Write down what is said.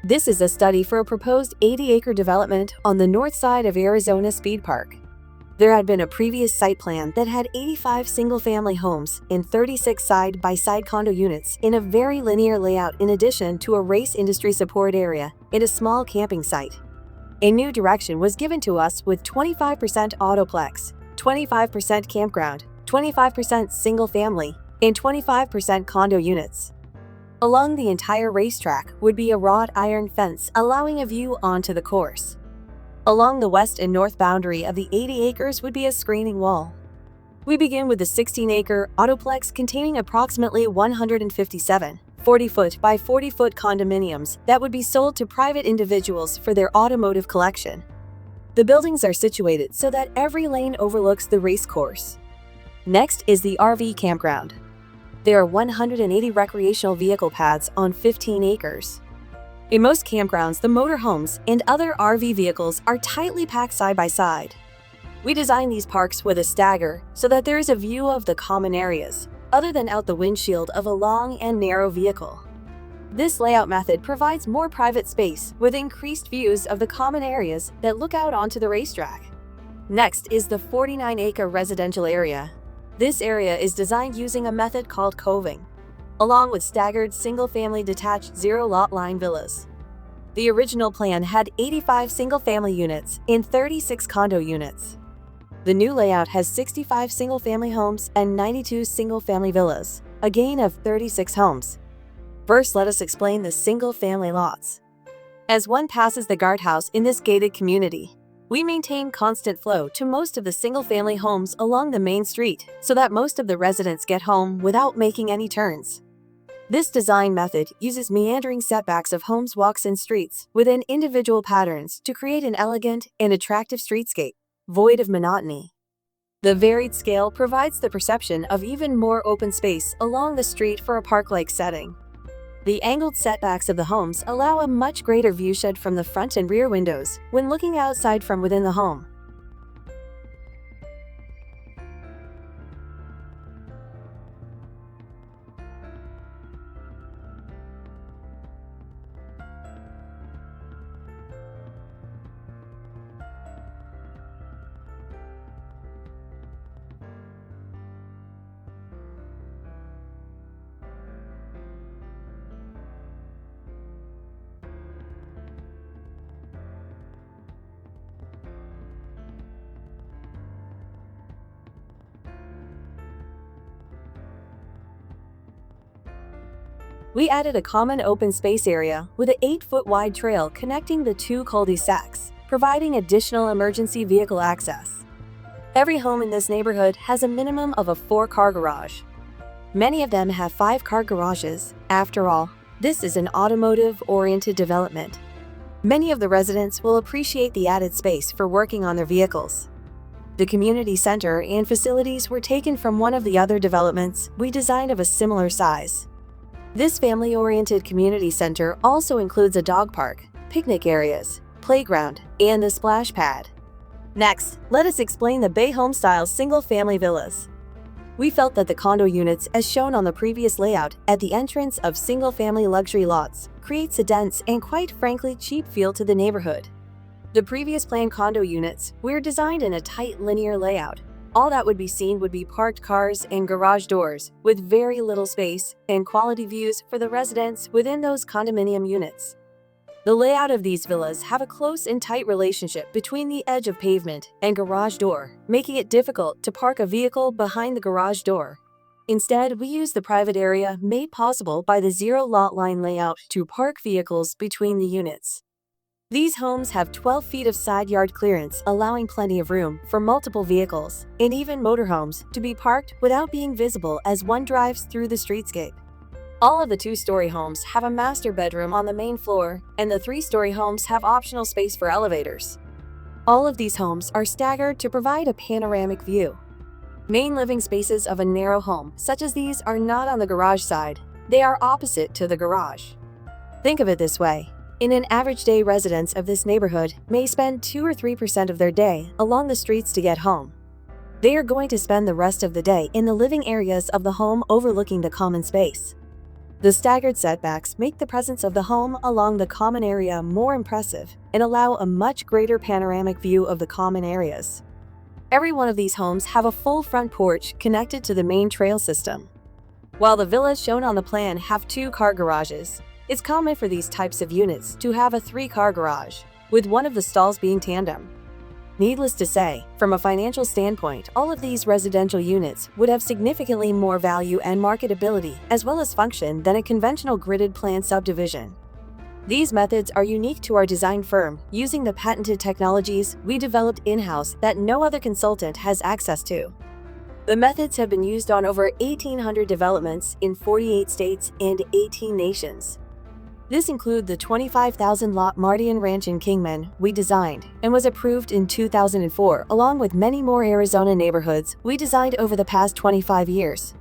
This is a study for a proposed 80-acre development on the north side of Arizona Speed Park. There had been a previous site plan that had 85 single-family homes and 36 side-by-side condo units in a very linear layout, in addition to a race industry support area and a small camping site. A new direction was given to us with 25% autoplex, 25% campground, 25% single-family, and 25% condo units. Along the entire racetrack would be a wrought iron fence allowing a view onto the course. Along the west and north boundary of the 80 acres would be a screening wall. We begin with the 16-acre autoplex containing approximately 157 40-foot by 40-foot condominiums that would be sold to private individuals for their automotive collection. The buildings are situated so that every lane overlooks the race course. Next is the RV campground. There are 180 recreational vehicle pads on 15 acres. In most campgrounds, the motorhomes and other RV vehicles are tightly packed side by side. We designed these parks with a stagger so that there is a view of the common areas, other than out the windshield of a long and narrow vehicle. This layout method provides more private space with increased views of the common areas that look out onto the racetrack. Next is the 49-acre residential area. This area is designed using a method called coving, along with staggered single-family detached zero-lot line villas. The original plan had 85 single-family units and 36 condo units. The new layout has 65 single-family homes and 92 single-family villas, a gain of 36 homes. First, let us explain the single-family lots. As one passes the guardhouse in this gated community, we maintain constant flow to most of the single-family homes along the main street so that most of the residents get home without making any turns. This design method uses meandering setbacks of homes, walks, and streets within individual patterns to create an elegant and attractive streetscape, void of monotony. The varied scale provides the perception of even more open space along the street for a park-like setting. The angled setbacks of the homes allow a much greater viewshed from the front and rear windows when looking outside from within the home. We added a common open space area with an 8-foot wide trail connecting the two cul-de-sacs, providing additional emergency vehicle access. Every home in this neighborhood has a minimum of a 4-car garage. Many of them have 5-car garages. After all, this is an automotive-oriented development. Many of the residents will appreciate the added space for working on their vehicles. The community center and facilities were taken from one of the other developments we designed of a similar size. This family-oriented community center also includes a dog park, picnic areas, playground, and the splash pad. Next, let us explain the Bay Home-style single-family villas. We felt that the condo units, as shown on the previous layout at the entrance of single-family luxury lots, creates a dense and quite frankly cheap feel to the neighborhood. The previous planned condo units were designed in a tight linear layout. All that would be seen would be parked cars and garage doors, with very little space and quality views for the residents within those condominium units. The layout of these villas have a close and tight relationship between the edge of pavement and garage door, making it difficult to park a vehicle behind the garage door. Instead, we use the private area made possible by the zero-lot line layout to park vehicles between the units. These homes have 12 feet of side yard clearance, allowing plenty of room for multiple vehicles and even motorhomes to be parked without being visible as one drives through the streetscape. All of the 2-story homes have a master bedroom on the main floor, and the 3-story homes have optional space for elevators. All of these homes are staggered to provide a panoramic view. Main living spaces of a narrow home, such as these, are not on the garage side. They are opposite to the garage. Think of it this way. In an average day, residents of this neighborhood may spend 2 or 3% of their day along the streets to get home. They are going to spend the rest of the day in the living areas of the home overlooking the common space. The staggered setbacks make the presence of the home along the common area more impressive and allow a much greater panoramic view of the common areas. Every one of these homes have a full front porch connected to the main trail system. While the villas shown on the plan have 2-car garages, it's common for these types of units to have a 3-car garage, with one of the stalls being tandem. Needless to say, from a financial standpoint, all of these residential units would have significantly more value and marketability as well as function than a conventional gridded plan subdivision. These methods are unique to our design firm, using the patented technologies we developed in-house that no other consultant has access to. The methods have been used on over 1,800 developments in 48 states and 18 nations. This includes the 25,000-lot Mardian Ranch in Kingman we designed and was approved in 2004, along with many more Arizona neighborhoods we designed over the past 25 years.